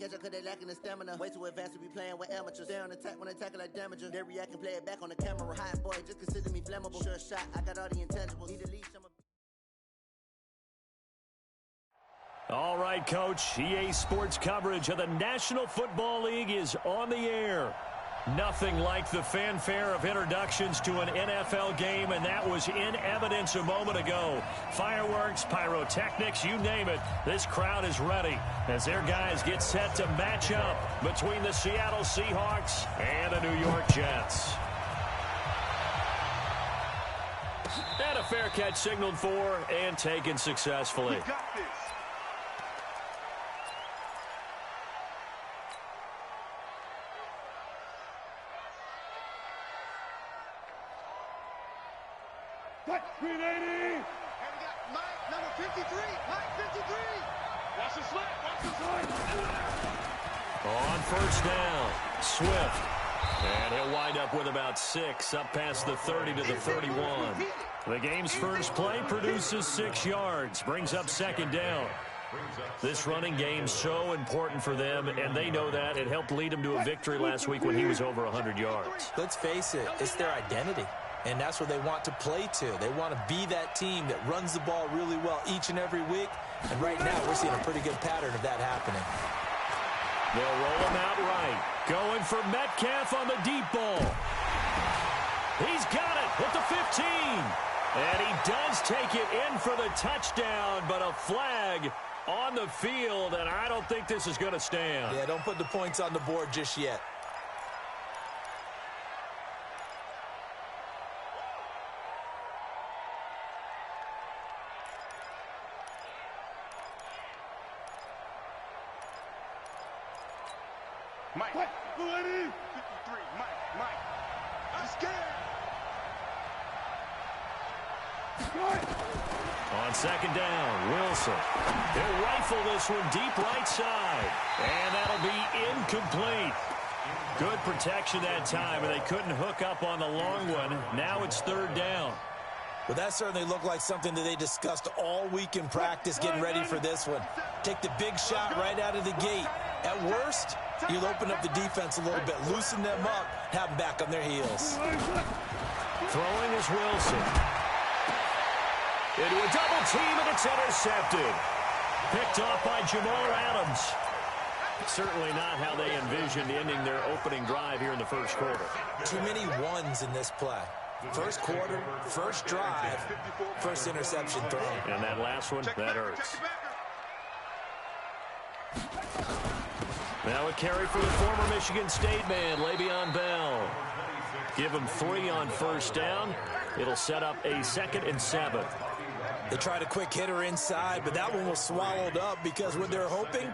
catch up cause they lacking the stamina. Way too advanced to be playing with amateurs. They on attack when they tackle like damager. They react and play it back on the camera. Hot boy, just consider me flammable. Sure shot, I got all the intangibles. Need to leave some of. All right, Coach. EA Sports coverage of the National Football League is on the air. Nothing like the fanfare of introductions to an NFL game, and that was in evidence a moment ago. Fireworks, pyrotechnics, you name it. This crowd is ready as their guys get set to match up between the Seattle Seahawks and the New York Jets. And a fair catch signaled for and taken successfully. We got this. Green 80. And we got Mike, number 53. Mike, 53. Watch the slip. Watch the slip. On first down, Swift. And he'll wind up with about 6, up past the 30 to the 31. The game's first play produces 6 yards, brings up second down. This running game's so important for them, and they know that. It helped lead them to a victory last week when he was over 100 yards. Let's face it, it's their identity. And that's what they want to play to. They want to be that team that runs the ball really well each and every week. And right now, we're seeing a pretty good pattern of that happening. They'll roll him out right. Going for Metcalf on the deep ball. He's got it at the 15. And he does take it in for the touchdown, but a flag on the field, and I don't think this is going to stand. Yeah, don't put the points on the board just yet. Mike. 53. Mike. I'm scared. On second down, Wilson. He'll rifle this one deep right side. And that'll be incomplete. Good protection that time, and they couldn't hook up on the long one. Now it's third down. Well, that certainly looked like something that they discussed all week in practice, getting ready for this one. Take the big shot right out of the gate. At worst, you'll open up the defense a little bit, loosen them up, have them back on their heels. Throwing is Wilson. Into a double team, and it's intercepted. Picked off by Jamal Adams. Certainly not how they envisioned ending their opening drive here in the first quarter. Too many ones in this play. First quarter, first drive, first interception thrown. And that last one, that hurts. Now a carry for the former Michigan State man, Le'Veon Bell. Give him 3 on first down. It'll set up a 2nd and 7. They tried a quick hitter inside, but that one was swallowed up because what they're hoping,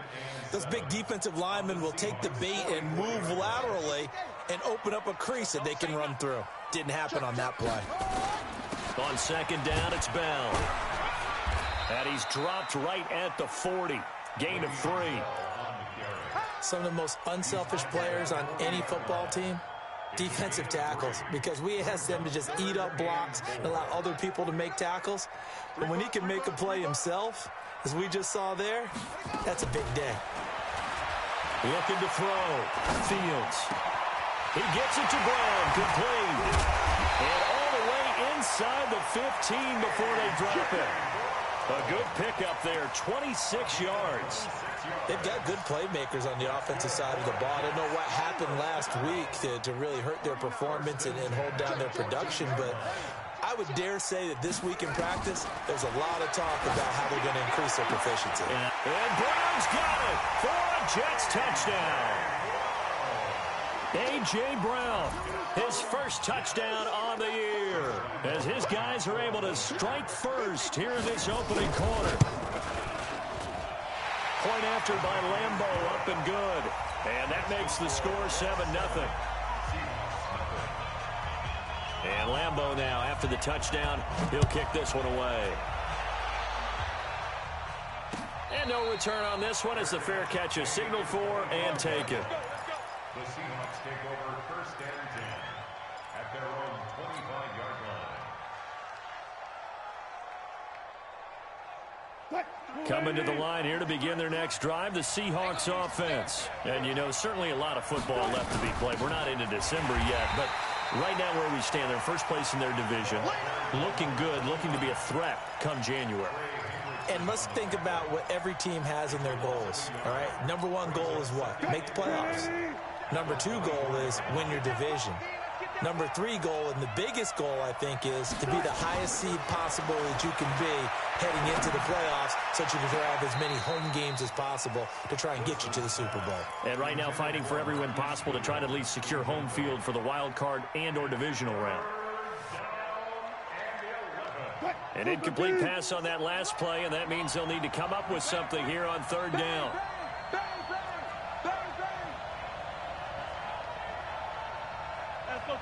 those big defensive linemen will take the bait and move laterally and open up a crease that they can run through. Didn't happen on that play. On second down, it's Bell. And he's dropped right at the 40. Gain of 3. Some of the most unselfish players on any football team, defensive tackles, because we ask them to just eat up blocks and allow other people to make tackles. But when he can make a play himself, as we just saw there, that's a big day. Looking to throw. Fields. He gets it to Brown. Complete. And all the way inside the 15 before they drop it. A good pickup there, 26 yards. They've got good playmakers on the offensive side of the ball. I don't know what happened last week to really hurt their performance and hold down their production, but I would dare say that this week in practice, there's a lot of talk about how they're going to increase their proficiency. And Brown's got it for a Jets touchdown. A.J. Brown, his first touchdown on the year, as his guys are able to strike first here in this opening quarter. Point after by Lambeau, up and good. And that makes the score 7-0. And Lambeau now, after the touchdown, he'll kick this one away. And no return on this one as the fair catch is signaled for and taken. The Seahawks take over first and 10 at their own 25-yard line. Coming to the line here to begin their next drive, the Seahawks offense. And, you know, certainly a lot of football left to be played. We're not into December yet, but right now where we stand, they're first place in their division. Looking good, looking to be a threat come January. And let's think about what every team has in their goals, all right? Number one goal is what? Make the playoffs. Number two goal is win your division. Number three goal, and the biggest goal, I think, is to be the highest seed possible that you can be heading into the playoffs so that you can have as many home games as possible to try and get you to the Super Bowl. And right now fighting for every win possible to try to at least secure home field for the wild card and or divisional round. An incomplete pass on that last play, and that means they'll need to come up with something here on third down. Let's go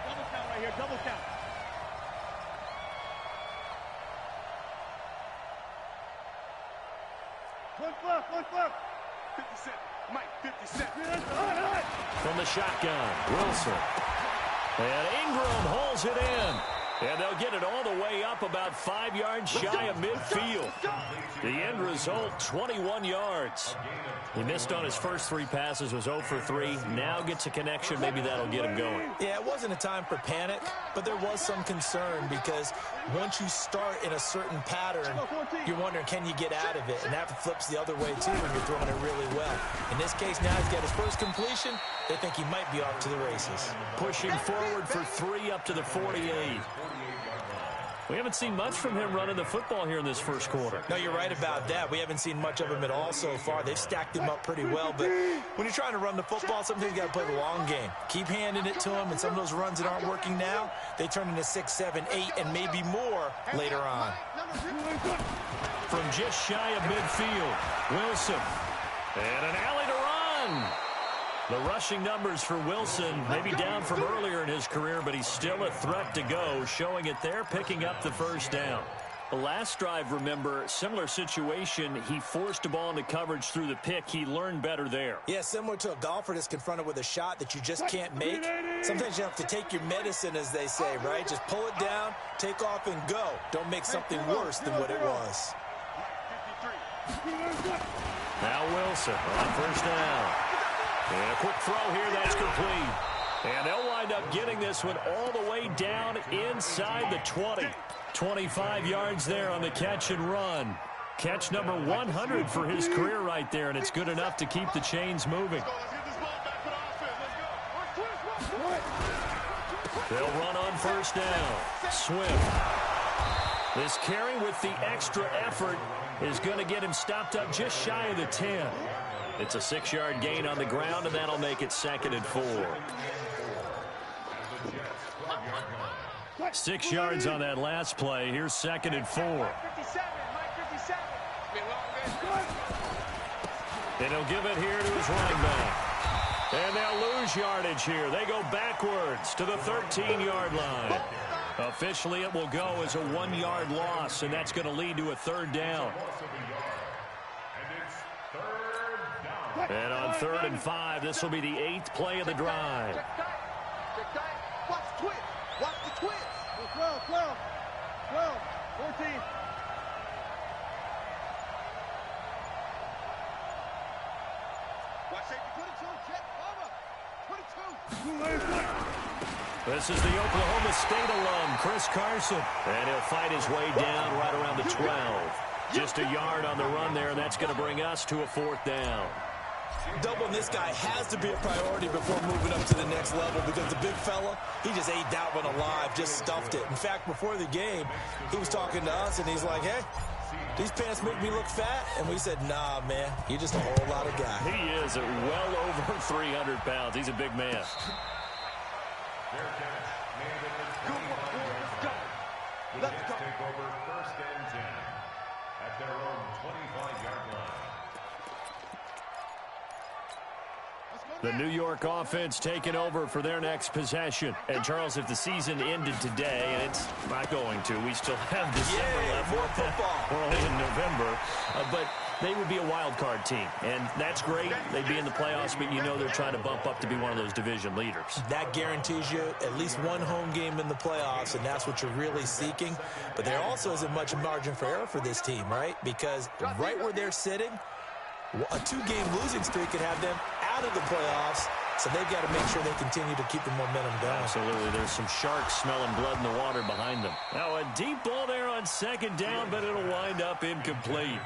double count right here, double count. One flip. 50 Cent, Mike, 50 Cent. From the shotgun, Wilson. And Ingram holds it in. And they'll get it all the way up about 5 yards shy of midfield. The end result, 21 yards. He missed on his first 3 passes, was 0 for 3. Now gets a connection. Maybe that'll get him going. Yeah, it wasn't a time for panic, but there was some concern because once you start in a certain pattern, you're wondering, can you get out of it? And that flips the other way, too, when you're throwing it really well. In this case, now he's got his first completion. They think he might be off to the races. Pushing forward for 3 up to the 48. We haven't seen much from him running the football here in this first quarter. No, you're right about that. We haven't seen much of him at all so far. They've stacked him up pretty well, but when you're trying to run the football, sometimes you got to play the long game. Keep handing it to him, and some of those runs that aren't working now, they turn into 6, 7, 8, and maybe more later on. From just shy of midfield, Wilson. And an alley to run. The rushing numbers for Wilson, maybe down from earlier in his career, but he's still a threat to go, showing it there, picking up the first down. The last drive, remember, similar situation. He forced a ball into coverage through the pick. He learned better there. Yeah, similar to a golfer that's confronted with a shot that you just can't make. Sometimes you have to take your medicine, as they say, right? Just pull it down, take off, and go. Don't make something worse than what it was. Now Wilson on first down. And a quick throw here, that's complete. And they'll wind up getting this one all the way down inside the 20. 25 yards there on the catch and run. Catch number 100 for his career right there, and it's good enough to keep the chains moving. They'll run on first down. Swift. This carry with the extra effort is going to get him stopped up just shy of the 10. It's a 6-yard gain on the ground, and that'll make it 2nd and 4. 6 yards on that last play. Here's 2nd and 4. And he'll give it here to his running back. And they'll lose yardage here. They go backwards to the 13-yard line. Officially, it will go as a 1-yard loss, and that's going to lead to a 3rd down. And on 3rd and 5, this will be the 8th play of the drive. Watch the twist. Watch the twist. 12, 14. Watch safety. 22. Check. Over. 22. This is the Oklahoma State alum, Chris Carson. And he'll fight his way down right around the 12. Just a yard on the run there, and that's going to bring us to a 4th down. Doubling this guy has to be a priority before moving up to the next level because the big fella, he just ate that one alive, just stuffed it. In fact, before the game, he was talking to us, and he's like, hey, these pants make me look fat. And we said, nah, man, you're just a whole lot of guy. He is well over 300 pounds. He's a big man. Let's go. Take over 1st and 10 at their own 25-yard line. The New York offense taking over for their next possession. And, Charles, if the season ended today, and it's not going to, we still have December left. More football. We're only in November. But they would be a wild card team. And that's great. They'd be in the playoffs, but you know they're trying to bump up to be one of those division leaders. That guarantees you at least one home game in the playoffs, and that's what you're really seeking. But there also isn't much margin for error for this team, right? Because right where they're sitting, a 2-game losing streak could have them out of the playoffs. So they've got to make sure they continue to keep the momentum going. Absolutely. There's some sharks smelling blood in the water behind them. Now a deep ball there on second down, but it'll wind up incomplete.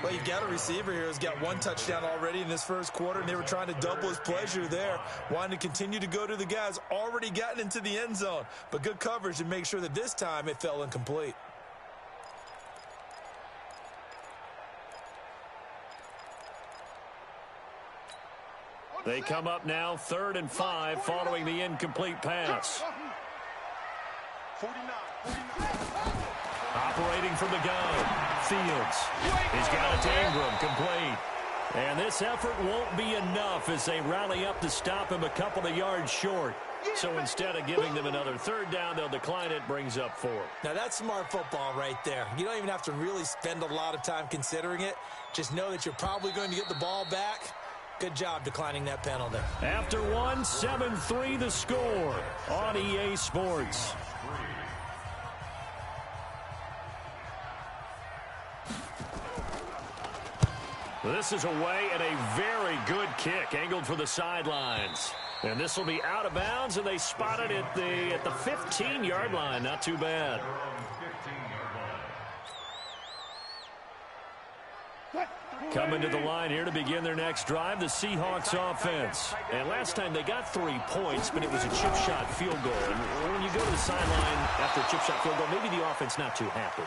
Well, you've got a receiver here who's got 1 touchdown already in this first quarter, and they were trying to double his pleasure there. Wanting to continue to go to the guys already gotten into the end zone. But good coverage to make sure that this time it fell incomplete. They come up now 3rd and 5 following the incomplete pass. 49. Operating from the gun. Fields. He's got it to Ingram. Complete. And this effort won't be enough as they rally up to stop him a couple of yards short. So instead of giving them another 3rd down, they'll decline it, brings up 4. Now that's smart football right there. You don't even have to really spend a lot of time considering it. Just know that you're probably going to get the ball back. Good job declining that penalty. After 1, 7-3 the score on EA Sports. This is away and a very good kick angled for the sidelines. And this will be out of bounds, and they spot it at the 15-yard line. Not too bad. Coming to the line here to begin their next drive, the Seahawks offense. And last time they got 3 points, but it was a chip shot field goal. And when you go to the sideline after a chip shot field goal, maybe the offense not too happy.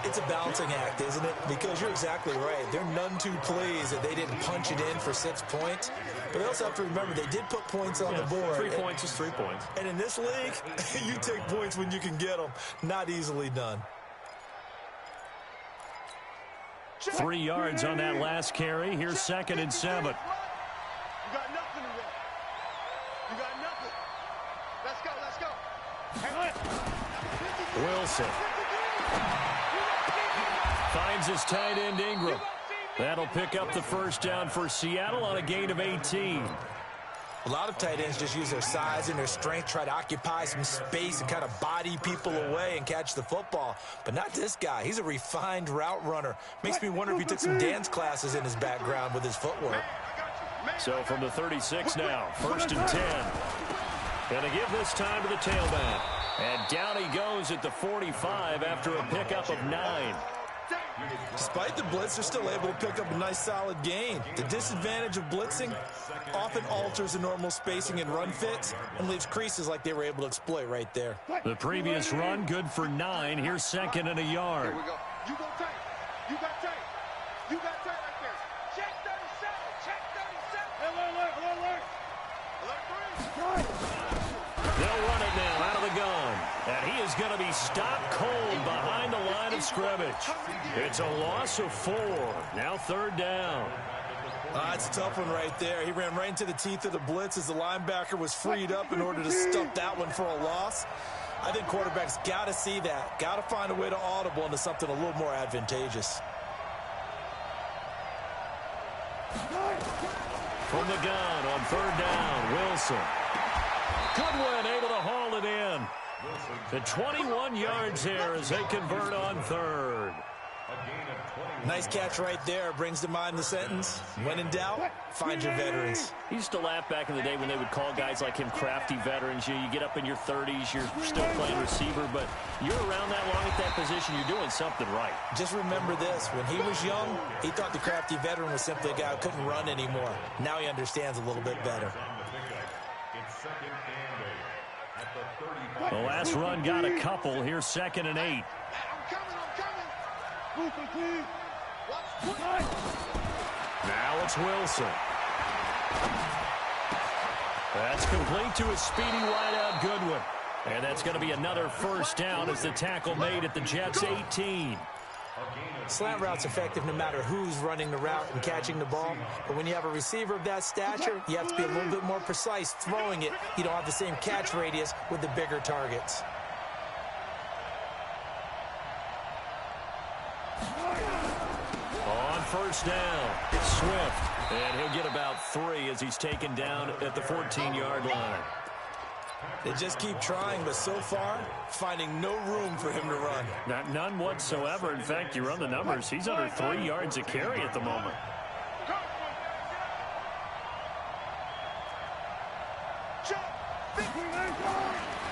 It's a balancing act, isn't it? Because you're exactly right. They're none too pleased that they didn't punch it in for 6 points. But they also have to remember they did put points on the board. 3 points is 3 points. And in this league, you take points when you can get them. Not easily done. 3 yards on that last carry. Here's 2nd and 7. You got nothing today. You got nothing. Let's go. Wilson finds his tight end Ingram. That'll pick up the 1st down for Seattle on a gain of 18. A lot of tight ends just use their size and their strength, try to occupy some space and kind of body people away and catch the football. But not this guy. He's a refined route runner. Makes me wonder if he took some dance classes in his background with his footwork. So from the 36 now, 1st and 10. Gonna give this time to the tailback. And down he goes at the 45 after a pickup of 9. Despite the blitz, they're still able to pick up a nice solid gain. The disadvantage of blitzing often alters the normal spacing and run fits and leaves creases like they were able to exploit right there. The previous run good for 9. Here's 2nd and a yard. Here we go. You go tight. You got tight. You got tight right there. Check 37. Check 37. Alert. Alert 3. They'll run it now out of the gun. And he is going to be stopped cold behind the line of scrimmage. It's a loss of 4. Now 3rd down. That's a tough one right there. He ran right into the teeth of the blitz as the linebacker was freed up in order to stuff that one for a loss. I think quarterbacks got to see that. Got to find a way to audible into something a little more advantageous. From the gun on 3rd down, Wilson. Goodwin able to haul it in. The 21 yards here as they convert on 3rd. Nice catch right there. Brings to mind the sentence, when in doubt, find your veterans. He used to laugh back in the day when they would call guys like him crafty veterans. You get up in your 30s, you're still playing receiver, but you're around that long at that position, you're doing something right. Just remember this. When he was young, he thought the crafty veteran was simply a guy who couldn't run anymore. Now he understands a little bit better. The last run got a couple. Here's 2nd and 8. I'm coming. Now it's Wilson. That's complete to a speedy wideout Goodwin. And that's going to be another 1st down as the tackle made at the Jets' 18. Slant route's effective no matter who's running the route and catching the ball. But when you have a receiver of that stature, you have to be a little bit more precise throwing it. You don't have the same catch radius with the bigger targets. On first down. Swift, and he'll get about 3 as he's taken down at the 14-yard line. They just keep trying, but so far, finding no room for him to run. None whatsoever. In fact, you run the numbers. He's under 3 yards a carry at the moment.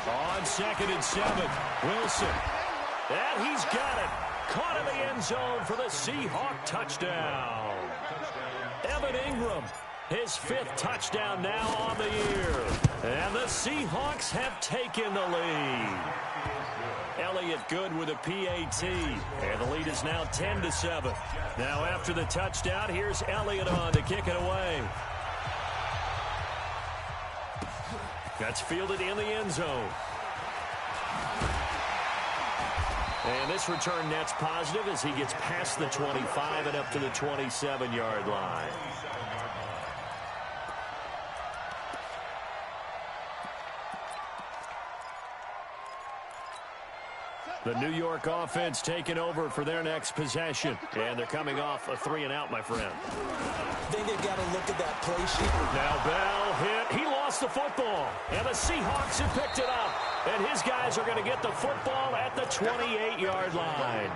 On 2nd and 7, Wilson. And he's got it. Caught in the end zone for the Seahawk touchdown. Evan Ingram, his 5th touchdown now on the year. And the Seahawks have taken the lead. Elliott good with a PAT. And the lead is now 10-7. Now after the touchdown, here's Elliott on to kick it away. That's fielded in the end zone. And this return net's positive as he gets past the 25 and up to the 27-yard line. The New York offense taking over for their next possession. And they're coming off a 3-and-out, my friend. I think they've got to look at that play sheet. Now Bell hit. He lost the football. And the Seahawks have picked it up. And his guys are going to get the football at the 28-yard line.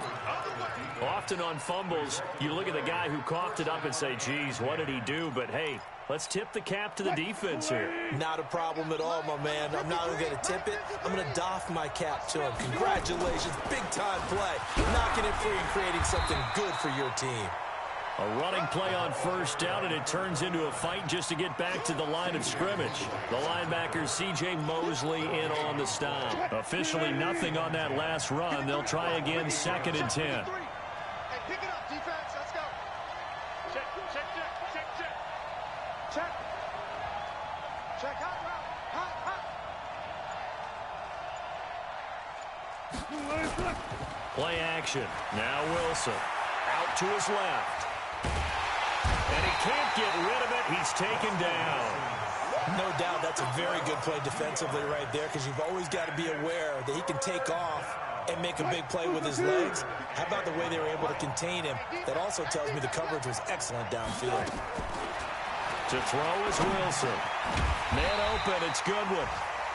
Often on fumbles, you look at the guy who coughed it up and say, geez, what did he do? But, hey, let's tip the cap to the defense here. Not a problem at all, my man. I'm not only going to tip it, I'm going to doff my cap to him. Congratulations, big-time play. Knocking it free and creating something good for your team. A running play on first down, and it turns into a fight just to get back to the line of scrimmage. The linebacker, C.J. Mosley, in on the stop. Officially nothing on that last run. They'll try again, 2nd and 10. Hey, pick it up, defense. Let's go. Check. Check, hot route. Hot. Play action. Now Wilson. Out to his left. And he can't get rid of it. He's taken down. No doubt that's a very good play defensively right there, because you've always got to be aware that he can take off and make a big play with his legs. How about the way they were able to contain him? That also tells me the coverage was excellent downfield. To throw is Wilson. Man open, it's Goodwin.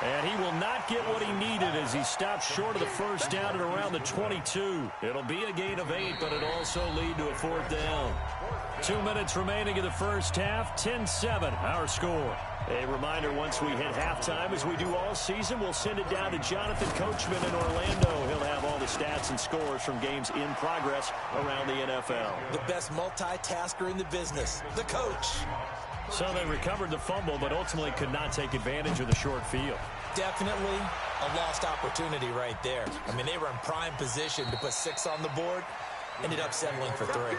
And he will not get what he needed as he stops short of the first down at around the 22. It'll be a gain of 8, but it also lead to a 4th down. 2 minutes remaining in the first half, 10-7, our score. A reminder, once we hit halftime, as we do all season, we'll send it down to Jonathan Coachman in Orlando. He'll have all the stats and scores from games in progress around the NFL. The best multitasker in the business, the coach. So they recovered the fumble, but ultimately could not take advantage of the short field. Definitely a lost opportunity right there. I mean, they were in prime position to put 6 on the board. Ended up settling for 3.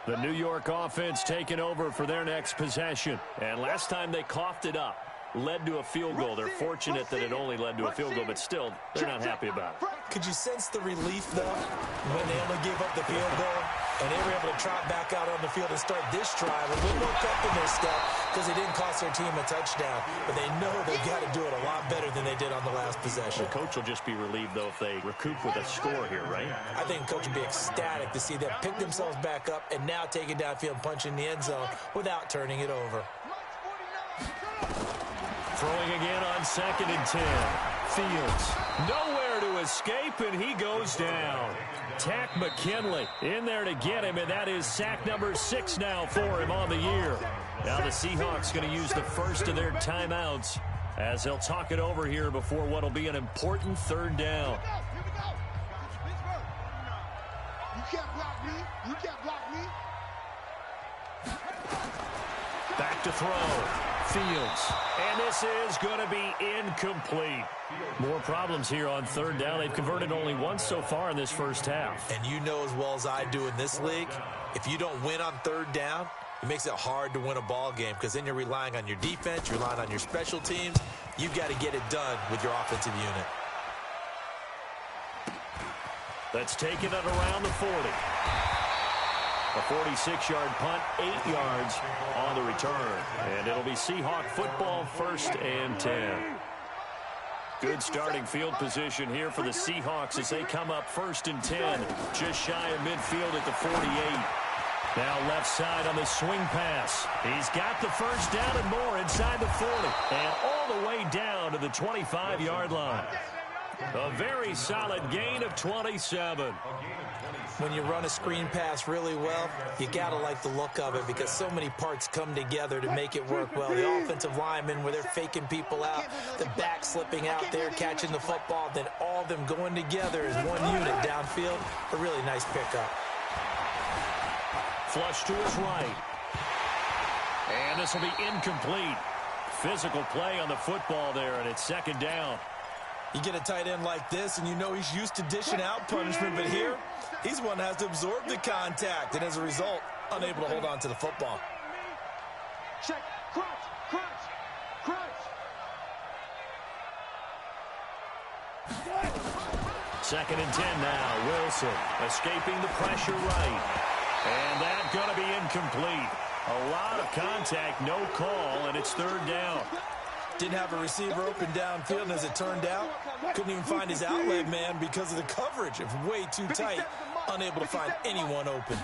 The New York offense taking over for their next possession. And last time they coughed it up, led to a field goal. They're fortunate that it only led to a field goal, but still, they're not happy about it. Could you sense the relief, though, when they only gave up the field goal and they were able to trot back out on the field and start this drive a little more pep in their step because they didn't cost their team a touchdown, but they know they've got to do it a lot better than they did on the last possession. The coach will just be relieved, though, if they recoup with a score here, right? I think the coach would be ecstatic to see them pick themselves back up and now take it downfield and punch in the end zone without turning it over. Throwing again on 2nd and 10. Fields nowhere to escape, and he goes down. Tack McKinley in there to get him, and that is sack number 6 now for him on the year. Now the Seahawks going to use the first of their timeouts as they'll talk it over here before what will be an important 3rd down. You can't block me. You can't block me. Back to throw. Fields. And this is going to be incomplete. More problems here on 3rd down. They've converted only once so far in this first half. And you know as well as I do in this league, if you don't win on 3rd down, it makes it hard to win a ball game because then you're relying on your defense, you're relying on your special teams. You've got to get it done with your offensive unit. That's taken at around the 40. A 46-yard punt, 8 yards on the return. And it'll be Seahawk football, 1st and 10. Good starting field position here for the Seahawks as they come up 1st and 10. Just shy of midfield at the 48. Now left side on the swing pass. He's got the first down and more inside the 40. And all the way down to the 25-yard line. A very solid gain of 27. When you run a screen pass really well, you got to like the look of it because so many parts come together to make it work well. The offensive linemen, where they're faking people out, the back slipping out there, catching the football, then all of them going together as one unit downfield. A really nice pickup. Flush to his right. And this will be incomplete. Physical play on the football there, and it's 2nd down. You get a tight end like this, and you know he's used to dishing out punishment, but here, he's one that has to absorb the contact, and as a result, unable to hold on to the football. Check, crunch, crunch, crunch. 2nd and 10 now. Wilson escaping the pressure right. And that's going to be incomplete. A lot of contact, no call, and it's 3rd down. Didn't have a receiver open downfield, and as it turned out, couldn't even find his outlet man because of the coverage. It was way too tight, unable to find anyone open.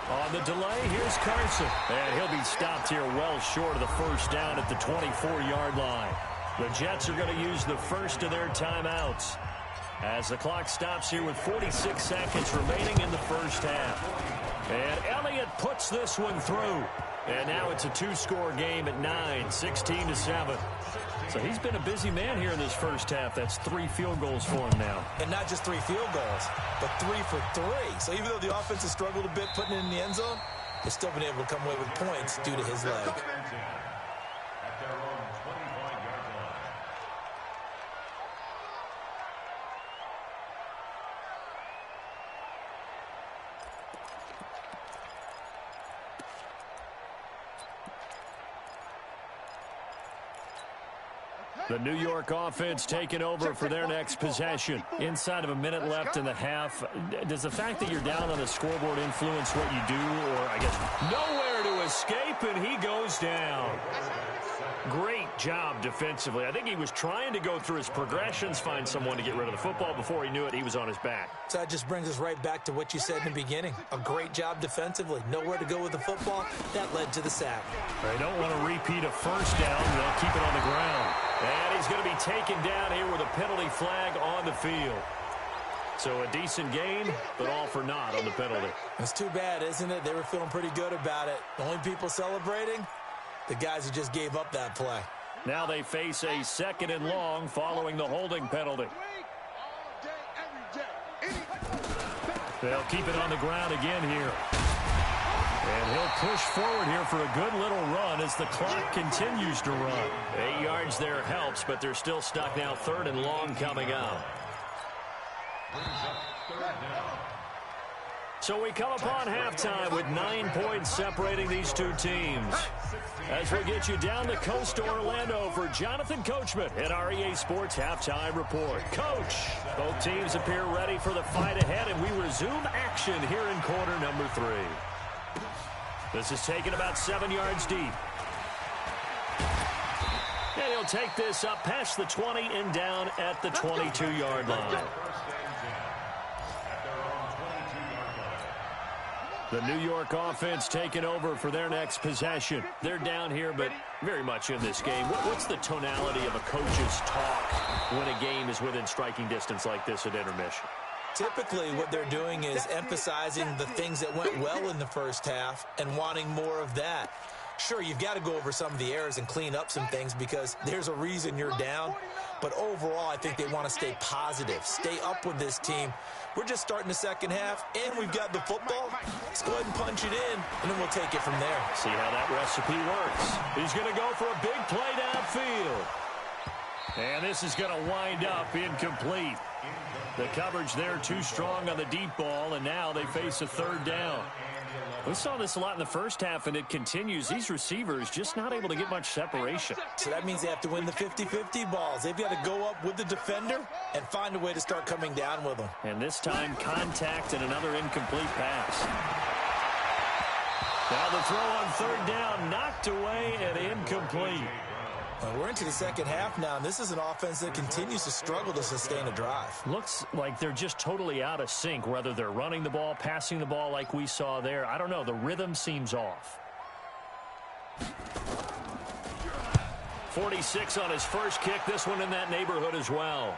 On the delay, here's Carson. And he'll be stopped here well short of the first down at the 24-yard line. The Jets are going to use the first of their timeouts as the clock stops here with 46 seconds remaining in the first half. And Elliott puts this one through. And now it's a 2-score game at 9, 16-7. So he's been a busy man here in this first half. That's 3 field goals for him now. And not just 3 field goals, but 3 for 3. So even though the offense has struggled a bit putting it in the end zone, they've still been able to come away with points due to his leg. At their own 25-yard line. The New York offense taking over for their next possession. Inside of a minute left in the half. Does the fact that you're down on the scoreboard influence what you do? Or, I guess, nowhere to escape, and he goes down. Great job defensively. I think he was trying to go through his progressions, find someone to get rid of the football. Before he knew it, he was on his back. So that just brings us right back to what you said in the beginning. A great job defensively. Nowhere to go with the football. That led to the sack. They don't want to repeat a first down. They'll keep it on the ground. And he's going to be taken down here with a penalty flag on the field. So a decent gain, but all for naught on the penalty. It's too bad, isn't it? They were feeling pretty good about it. The only people celebrating, the guys who just gave up that play. Now they face a 2nd and long following the holding penalty. They'll keep it on the ground again here. And he'll push forward here for a good little run as the clock continues to run. 8 yards there helps, but they're still stuck now. 3rd and long coming up. So we come upon halftime with 9 points separating these two teams. As we get you down the coast to Orlando for Jonathan Coachman at our EA Sports Halftime Report. Coach, both teams appear ready for the fight ahead, and we resume action here in quarter number 3. This is taken about 7 yards deep. And he'll take this up past the 20 and down at the 22-yard line. The New York offense taking over for their next possession. They're down here, but very much in this game. What's the tonality of a coach's talk when a game is within striking distance like this at intermission? Typically, what they're doing is emphasizing the things that went well in the first half and wanting more of that. Sure, you've got to go over some of the errors and clean up some things because there's a reason you're down. But overall, I think they want to stay positive, stay up with this team. We're just starting the second half, and we've got the football. Let's go ahead and punch it in, and then we'll take it from there. See how that recipe works. He's going to go for a big play downfield. And this is going to wind up incomplete. The coverage there too strong on the deep ball, and now they face a 3rd down. We saw this a lot in the first half, and it continues. These receivers just not able to get much separation. So that means they have to win the 50-50 balls. They've got to go up with the defender and find a way to start coming down with them. And this time, contact and another incomplete pass. Now the throw on third down, knocked away and incomplete. We're into the second half now, and this is an offense that continues to struggle to sustain a drive. Looks like they're just totally out of sync, whether they're running the ball, passing the ball like we saw there. I don't know. The rhythm seems off. 46 on his first kick. This one in that neighborhood as well.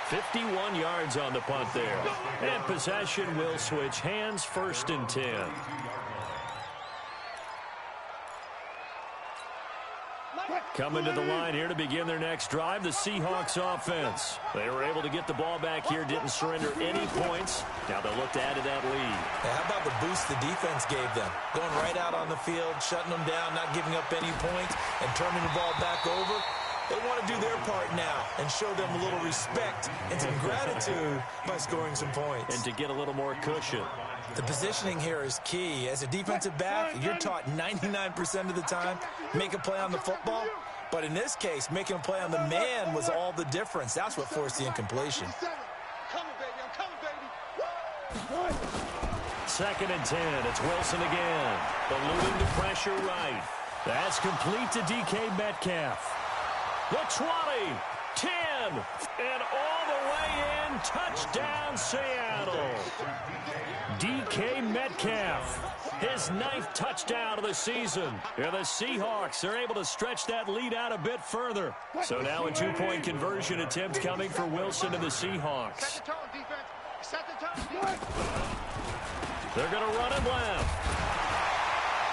51 yards on the punt there. And possession will switch hands, 1st and 10. Coming to the line here to begin their next drive, the Seahawks offense. They were able to get the ball back here, didn't surrender any points. Now they'll look to add to that lead. Now, how about the boost the defense gave them? Going right out on the field, shutting them down, not giving up any points, and turning the ball back over. They want to do their part now and show them a little respect and some gratitude by scoring some points. And to get a little more cushion. The positioning here is key. As a defensive back, you're taught 99% of the time, make a play on the football. But in this case, making a play on the man was all the difference. That's what forced the incompletion. Second and 10. It's Wilson again. Eluding the pressure right. That's complete to DK Metcalf. The 20, 10, and all the way in. Touchdown, Seattle. DK Metcalf, his 9th touchdown of the season. And the Seahawks are able to stretch that lead out a bit further. So now a 2-point conversion attempt coming for Wilson and the Seahawks. Set the tone, defense. Set the tone, defense. They're going to run him left.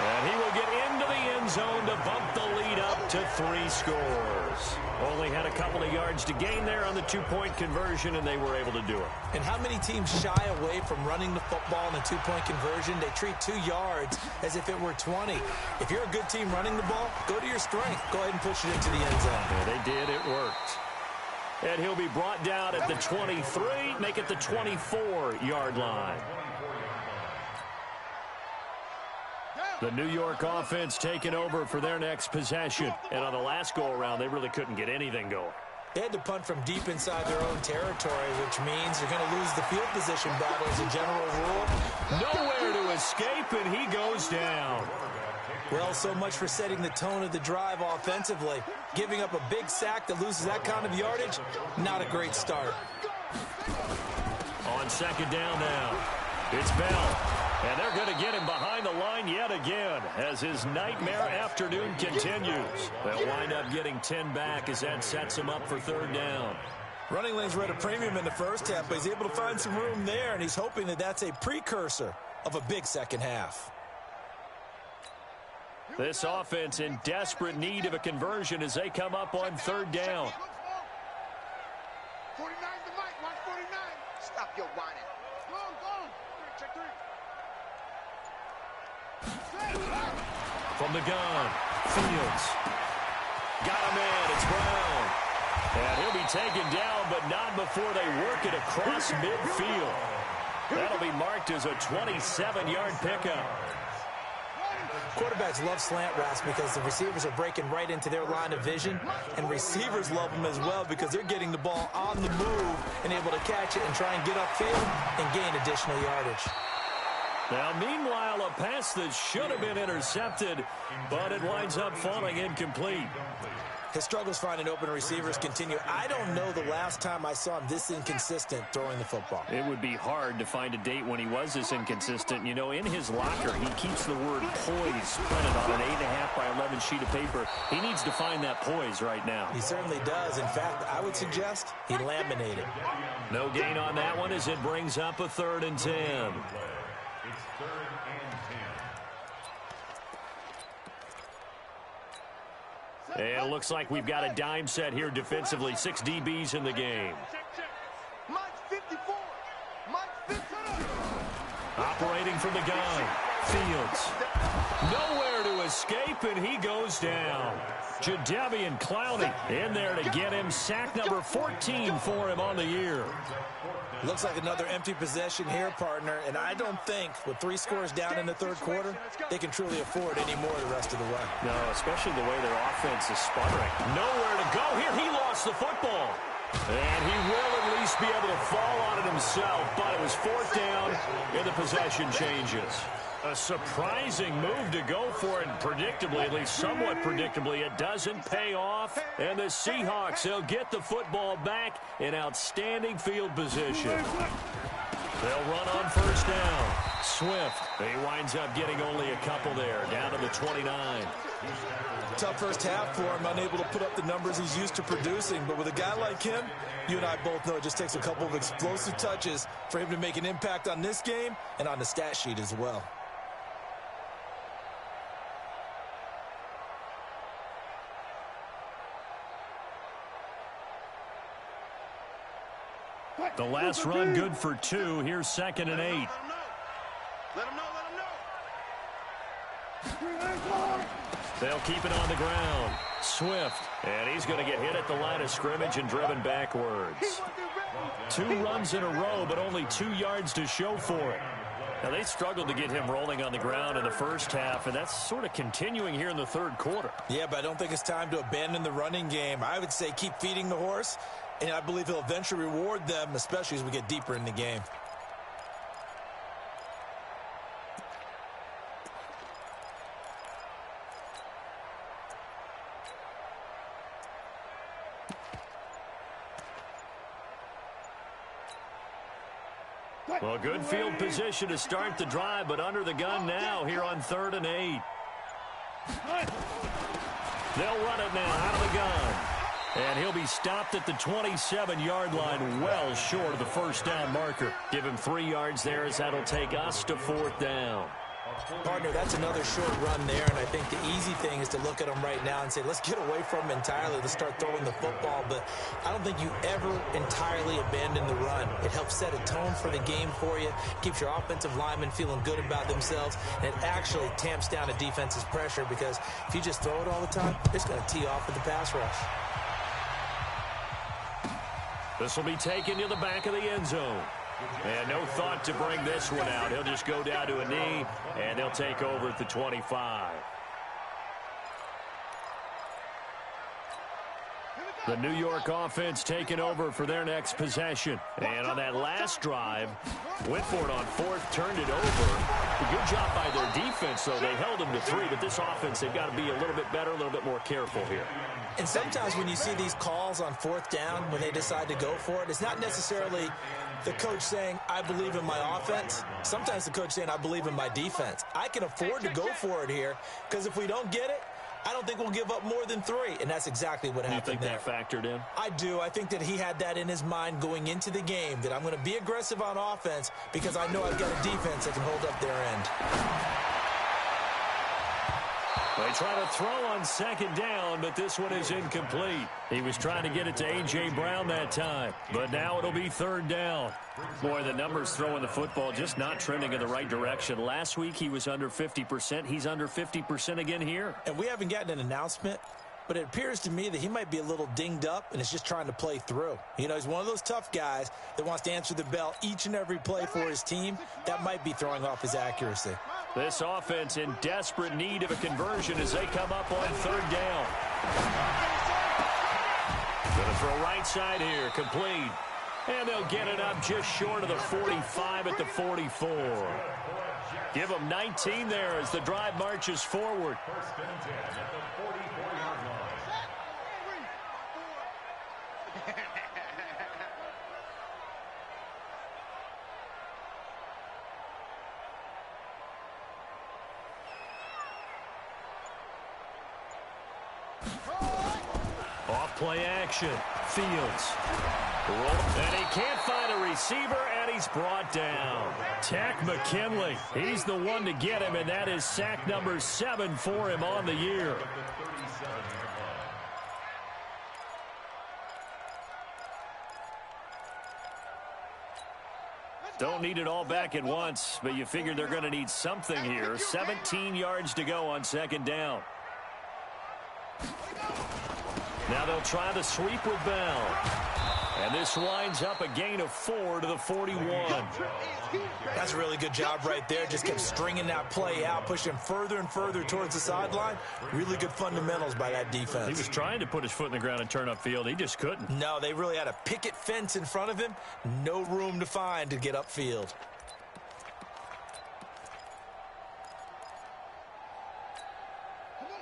And he will get into the end zone to bump the lead up to 3 scores. Only had a couple of yards to gain there on the 2-point conversion, and they were able to do it. And how many teams shy away from running the football in a 2-point conversion? They treat 2 yards as if it were 20. If you're a good team running the ball, go to your strength. Go ahead and push it into the end zone. Yeah, they did. It worked. And he'll be brought down at the 23, make it the 24-yard line. The New York offense taking over for their next possession. And on the last go-around, they really couldn't get anything going. They had to punt from deep inside their own territory, which means you're going to lose the field position battle as a general rule. Nowhere to escape, and he goes down. Well, so much for setting the tone of the drive offensively. Giving up a big sack that loses that kind of yardage, not a great start. On second down now, it's Bell. And they're going to get him behind the line yet again as his nightmare afternoon continues. They'll wind up getting 10 back as that sets him up for third down. Running lanes were at a premium in the first half, but he's able to find some room there, and he's hoping that that's a precursor of a big second half. This offense in desperate need of a conversion as they come up on third down. 49 the mic, watch 49. Stop your whining. Go, go. Check 3. From the gun, Fields. Got him in, it's Brown. And he'll be taken down, but not before they work it across midfield. That'll be marked as a 27-yard pickup. Quarterbacks love slant routes because the receivers are breaking right into their line of vision, and receivers love them as well because they're getting the ball on the move and able to catch it and try and get upfield and gain additional yardage. Now, meanwhile, a pass that should have been intercepted, but it winds up falling incomplete. His struggles finding open receivers continue. I don't know the last time I saw him this inconsistent throwing the football. It would be hard to find a date when he was this inconsistent. You know, in his locker, he keeps the word poise printed on an 8.5 by 11 sheet of paper. He needs to find that poise right now. He certainly does. In fact, I would suggest he laminated. No gain on that one as it brings up a 3rd and 10. It's 3rd and 10. And it looks like we've got a dime set here defensively. 6 DBs in the game. Mike 54. Mike 54. Operating from the gun. Fields. Nowhere to escape, and he goes down. Jadeveon Clowney in there to get him. Sack number 14 for him on the year. Looks like another empty possession here, partner, and I don't think with 3 scores down in the third quarter, they can truly afford any more the rest of the way. No, especially the way their offense is sputtering. Nowhere to go here. He lost the football. And he will at least just be able to fall on it himself, but it was fourth down, and the possession changes. A surprising move to go for it, and predictably, at least somewhat predictably, it doesn't pay off. And the Seahawks, they'll get the football back in outstanding field position. They'll run on first down. Swift, he winds up getting only a couple there, down to the 29. Tough first half for him, unable to put up the numbers he's used to producing. But with a guy like him, you and I both know it just takes a couple of explosive touches for him to make an impact on this game and on the stat sheet as well. The last run good for 2. Here's 2nd and 8. Let him know. They'll keep it on the ground. Swift, and he's going to get hit at the line of scrimmage and driven backwards. 2 runs in a row, but only 2 yards to show for it. Now, they struggled to get him rolling on the ground in the first half, and that's sort of continuing here in the third quarter. Yeah, but I don't think it's time to abandon the running game. I would say keep feeding the horse, and I believe he'll eventually reward them, especially as we get deeper in the game. Well, good field position to start the drive, but under the gun now here on 3rd and 8. They'll run it now out of the gun. And he'll be stopped at the 27-yard line, well short of the first down marker. Give him 3 yards there, as that'll take us to 4th down. Partner, that's another short run there, and I think the easy thing is to look at him right now and say, let's get away from him entirely. Let's start throwing the football, but I don't think you ever entirely abandon the run. It helps set a tone for the game for you, keeps your offensive linemen feeling good about themselves, and it actually tamps down a defense's pressure because if you just throw it all the time, it's going to tee off with the pass rush. This will be taken to the back of the end zone. And no thought to bring this one out. He'll just go down to a knee, and they'll take over at the 25. The New York offense taking over for their next possession. And on that last drive, went for it on 4th, turned it over. A good job by their defense, though. They held them to 3, but this offense, they've got to be a little bit better, a little bit more careful here. And sometimes when you see these calls on 4th down, when they decide to go for it, it's not necessarily the coach saying, I believe in my offense. Sometimes the coach saying, I believe in my defense. I can afford to go for it here because if we don't get it, I don't think we'll give up more than 3, and that's exactly what happened there. You think that factored in? I do. I think that he had that in his mind going into the game, that I'm going to be aggressive on offense because I know I've got a defense that can hold up their end. They try to throw on 2nd down, but this one is incomplete. He was trying to get it to A.J. Brown that time, but now it'll be 3rd down. Boy, the numbers throwing the football just not trending in the right direction. Last week he was under 50%. He's under 50% again here. And we haven't gotten an announcement, but it appears to me that he might be a little dinged up and is just trying to play through. You know, he's one of those tough guys that wants to answer the bell each and every play for his team. That might be throwing off his accuracy. This offense in desperate need of a conversion as they come up on 3rd down. Going to throw right side here, complete. And they'll get it up just short of the 45 at the 44. Give them 19 there as the drive marches forward. 1st and 10 at the 44-yard line. Off play action. Fields. And he can't find a receiver, and he's brought down. Tack McKinley. He's the one to get him, and that is sack number 7 for him on the year. Don't need it all back at once, but you figure they're going to need something here. 17 yards to go on 2nd down. Now they'll try the sweep with Bell. And this winds up a gain of 4 to the 41. That's a really good job right there. Just kept stringing that play out, pushing further and further towards the sideline. Really good fundamentals by that defense. He was trying to put his foot in the ground and turn upfield. He just couldn't. No, they really had a picket fence in front of him. No room to find to get upfield.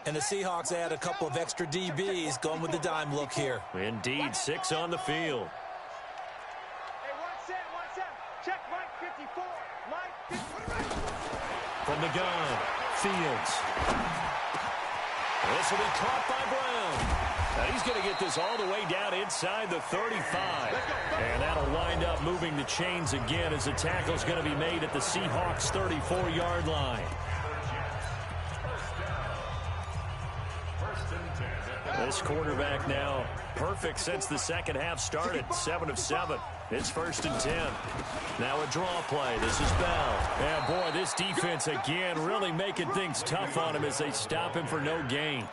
And the Seahawks add a couple of extra DBs going with the dime look here. Indeed, 6 on the field. Hey, one set. Check Mike 54. Mike 54. From the gun, Fields. This will be caught by Brown. Now he's going to get this all the way down inside the 35. And that'll wind up moving the chains again as the tackle's going to be made at the Seahawks' 34-yard line. This quarterback now perfect since the second half started. 7 of 7. It's 1st and 10. Now a draw play. This is Bell. And boy, this defense again really making things tough on him as they stop him for no gain.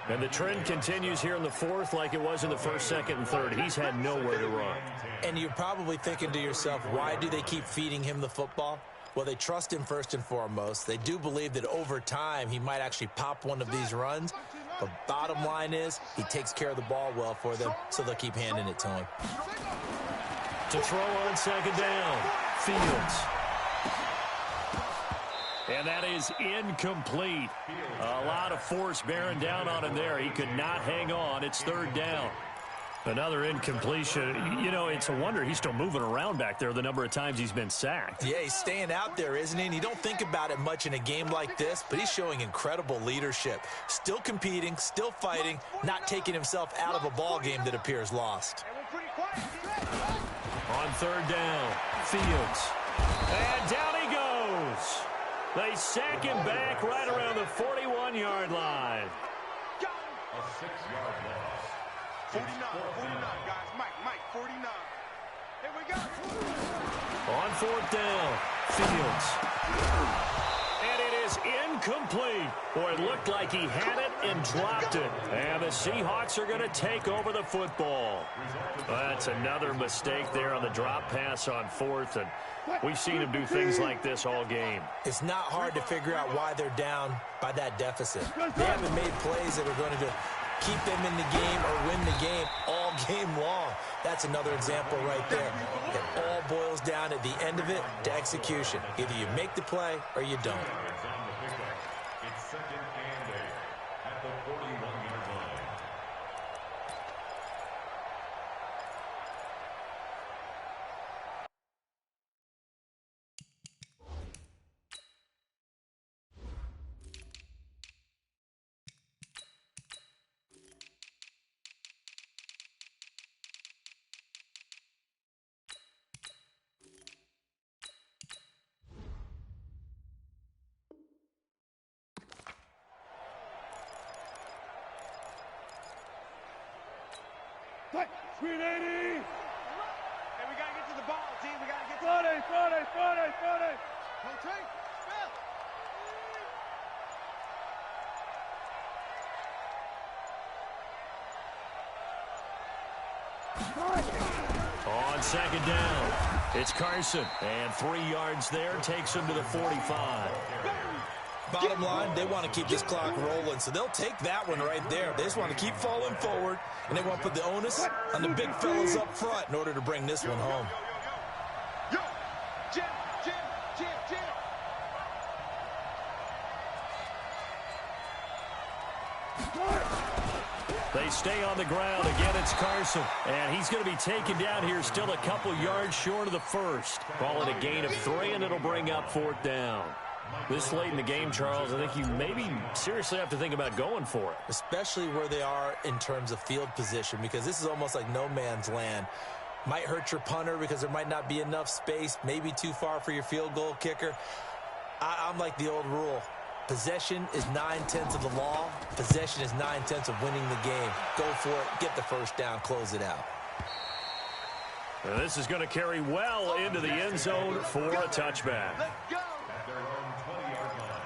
And the trend continues here in the 4th like it was in the 1st, 2nd, and 3rd. He's had nowhere to run. And you're probably thinking to yourself, why do they keep feeding him the football? Well, they trust him first and foremost. They do believe that over time he might actually pop one of these runs. But bottom line is he takes care of the ball well for them, so they'll keep handing it to him. To throw on 2nd down, Fields. And that is incomplete. A lot of force bearing down on him there. He could not hang on. It's 3rd down. Another incompletion. You know, it's a wonder he's still moving around back there the number of times he's been sacked. Yeah, he's staying out there, isn't he? And you don't think about it much in a game like this, but he's showing incredible leadership. Still competing, still fighting, not taking himself out of a ball game that appears lost. On 3rd down, Fields. And down he goes. They sack him back right around the 41-yard line. A 6-yard loss. 49, guys. Mike, 49. Here we go. On 4th down, Fields. And it is incomplete. Boy, it looked like he had it and dropped it. And the Seahawks are going to take over the football. That's another mistake there on the drop pass on 4th. And we've seen him do things like this all game. It's not hard to figure out why they're down by that deficit. They haven't made plays that are going to keep them in the game or win the game all game long. That's another example right there. It all boils down at the end of it to execution. Either you make the play or you don't. It's 2nd and 8 at the 41-yard line. Sweet 80. Hey, we got to get to the ball, team. We got to get to Friday. Rotate. On 2nd down, it's Carson. And 3 yards there takes him to the 45. Bottom line, they want to keep this clock rolling, so they'll take that one right there. They just want to keep falling forward, and they want to put the onus on the big fellas up front in order to bring this one home. Yo, Jim. They stay on the ground. Again, it's Carson. And he's going to be taken down here still a couple yards short of the first. Call it a gain of 3, and it'll bring up 4th down. This late in the game, Charles, I think you maybe seriously have to think about going for it. Especially where they are in terms of field position, because this is almost like no man's land. Might hurt your punter because there might not be enough space, maybe too far for your field goal kicker. I'm like the old rule. Possession is 9/10 of the law. Possession is 9/10 of winning the game. Go for it. Get the first down. Close it out. And this is going to carry well into the end zone for a touchback. Let's go. At their own 20-yard line.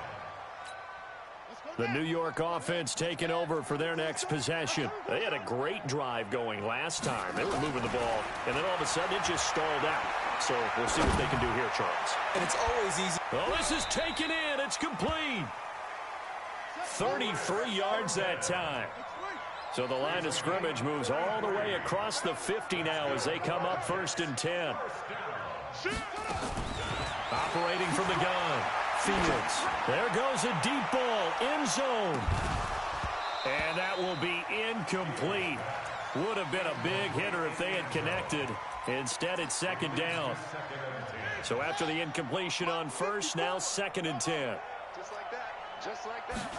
Let's go. The New York offense taking over for their next possession. They had a great drive going last time. They were moving the ball, and then all of a sudden it just stalled out. So we'll see what they can do here, Charles. And it's always easy. Oh, this is taken in. It's complete. 33 yards that time. So the line of scrimmage moves all the way across the 50 now as they come up 1st and 10. Operating from the gun. Fields. There goes a deep ball. End zone. And that will be incomplete. Would have been a big hitter if they had connected. Instead, it's 2nd down. So after the incompletion on 1st, now 2nd and 10. Just like that. Just like that.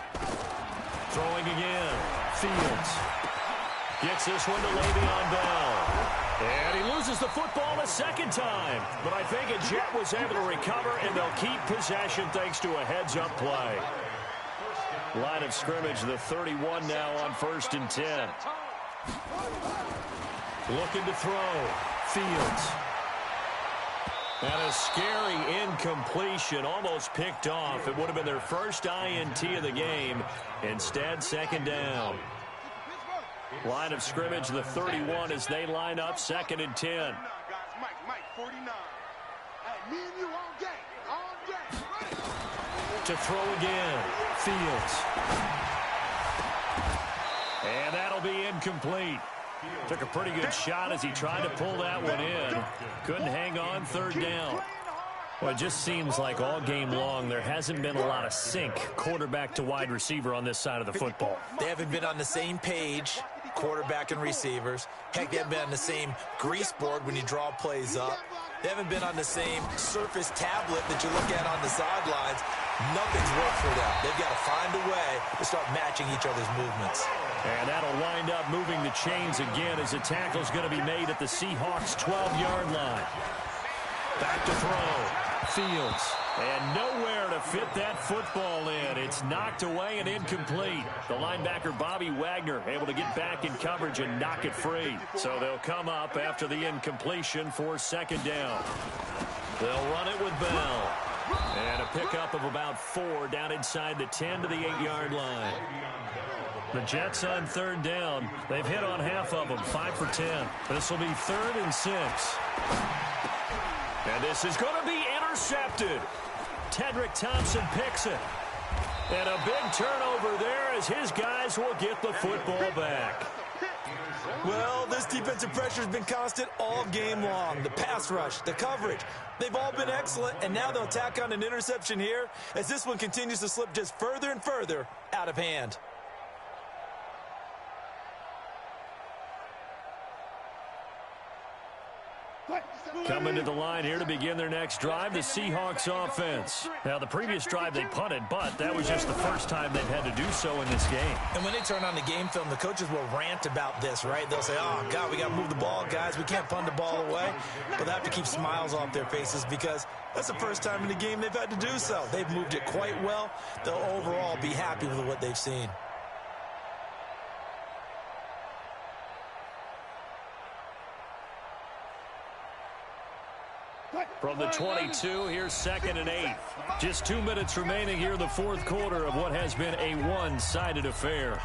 Throwing again. Fields. Gets this one to Le'Veon Bell. And he loses the football a 2nd time. But I think a Jet was able to recover, and they'll keep possession thanks to a heads-up play. Line of scrimmage, the 31 now on 1st and 10. Looking to throw. Fields. And a scary incompletion, almost picked off. It would have been their first INT of the game. Instead, 2nd down. Line of scrimmage, the 31 as they line up 2nd and 10. Mike, 49. Hey, me and you all day. All day. Ready? To throw again. Fields. And that'll be incomplete. Took a pretty good shot as he tried to pull that one in. Couldn't hang on 3rd down. Well, it just seems like all game long there hasn't been a lot of sync quarterback to wide receiver on this side of the football. They haven't been on the same page, quarterback and receivers. Heck, they haven't been on the same grease board when you draw plays up. They haven't been on the same surface tablet that you look at on the sidelines. Nothing's worked for them. They've got to find a way to start matching each other's movements. And that'll wind up moving the chains again as the tackle's going to be made at the Seahawks' 12-yard line. Back to throw. Fields. And nowhere to fit that football in. It's knocked away and incomplete. The linebacker, Bobby Wagner, able to get back in coverage and knock it free. So they'll come up after the incompletion for 2nd down. They'll run it with Bell. And a pickup of about 4 down inside the 10 to the 8-yard line. The Jets on 3rd down. They've hit on half of them, 5 for 10. This will be 3rd and 6. And this is going to be intercepted. Tedrick Thompson picks it. And a big turnover there as his guys will get the football back. Well, this defensive pressure has been constant all game long. The pass rush, the coverage, they've all been excellent, and now they'll tack on an interception here as this one continues to slip just further and further out of hand. Coming to the line here to begin their next drive, the Seahawks offense. Now, the previous drive they punted, but that was just the first time they've had to do so in this game. And when they turn on the game film, the coaches will rant about this, right? They'll say, oh, God, we got to move the ball, guys. We can't punt the ball away. But they have to keep smiles off their faces because that's the first time in the game they've had to do so. They've moved it quite well. They'll overall be happy with what they've seen. From the 22, here's 2nd and 8. Just 2 minutes remaining here in the 4th quarter of what has been a one-sided affair.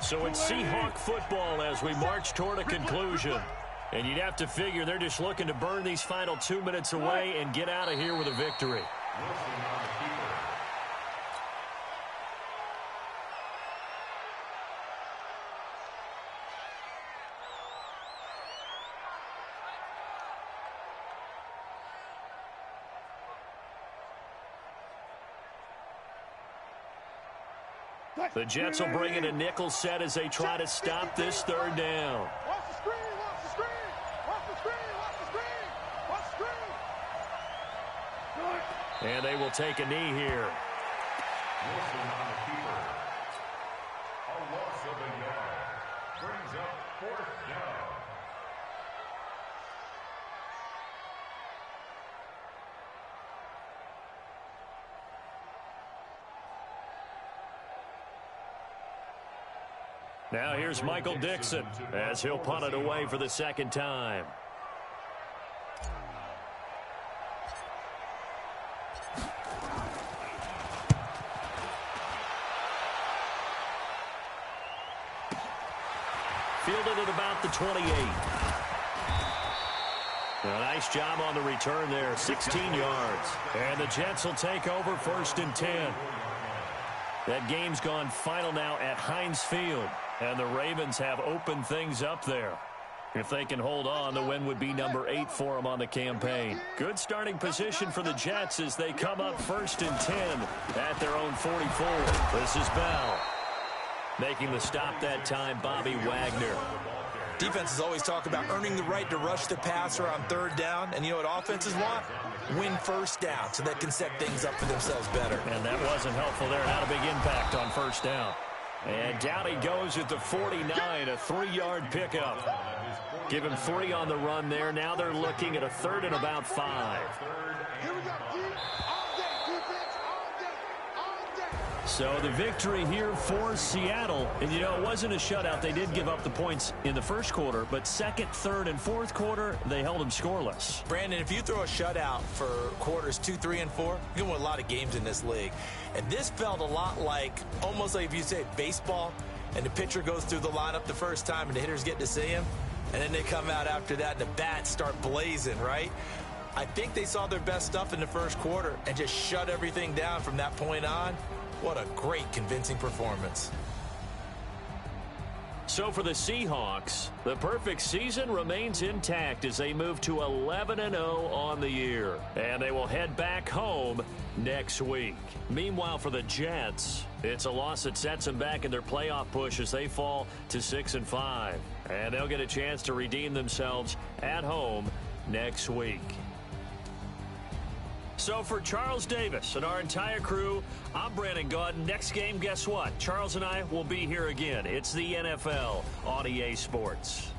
So it's Seahawk football as we march toward a conclusion. And you'd have to figure they're just looking to burn these final 2 minutes away and get out of here with a victory. The Jets will bring in a nickel set as they try to stop this 3rd down. Watch the screen, watch the screen, watch the screen, watch the screen, watch the screen. And they will take a knee here. Wilson on the keeper. A loss of a yard. Brings up 4th down. Now here's Michael Dixon as he'll punt it away for the second time. Fielded at about the 28. A nice job on the return there, 16 yards. And the Jets will take over 1st and 10. That game's gone final now at Heinz Field. And the Ravens have opened things up there. If they can hold on, the win would be number 8 for them on the campaign. Good starting position for the Jets as they come up 1st and 10 at their own 44. This is Bell. Making the stop that time, Bobby Wagner. Defenses always talk about earning the right to rush the passer on 3rd down. And you know what offenses want? Win 1st down so they can set things up for themselves better. And that wasn't helpful there. Not a big impact on 1st down. And down he goes at the 49, a 3-yard pickup. Give him 3 on the run there. Now they're looking at a 3rd and about 5. Here we go. All day, defense, all day. So the victory here for Seattle. And, you know, it wasn't a shutout. They did give up the points in the 1st quarter. But 2nd, 3rd, and 4th quarter, they held them scoreless. Brandon, if you throw a shutout for quarters 2, 3, and 4, you can win a lot of games in this league. And this felt a lot like, almost like if you say baseball, and the pitcher goes through the lineup the first time and the hitters get to see him, and then they come out after that and the bats start blazing, right? I think they saw their best stuff in the 1st quarter and just shut everything down from that point on. What a great, convincing performance. So for the Seahawks, the perfect season remains intact as they move to 11-0 on the year. And they will head back home next week. Meanwhile, for the Jets, it's a loss that sets them back in their playoff push as they fall to 6-5. And they'll get a chance to redeem themselves at home next week. So for Charles Davis and our entire crew, I'm Brandon Gaudin. Next game, guess what? Charles and I will be here again. It's the NFL on EA Sports.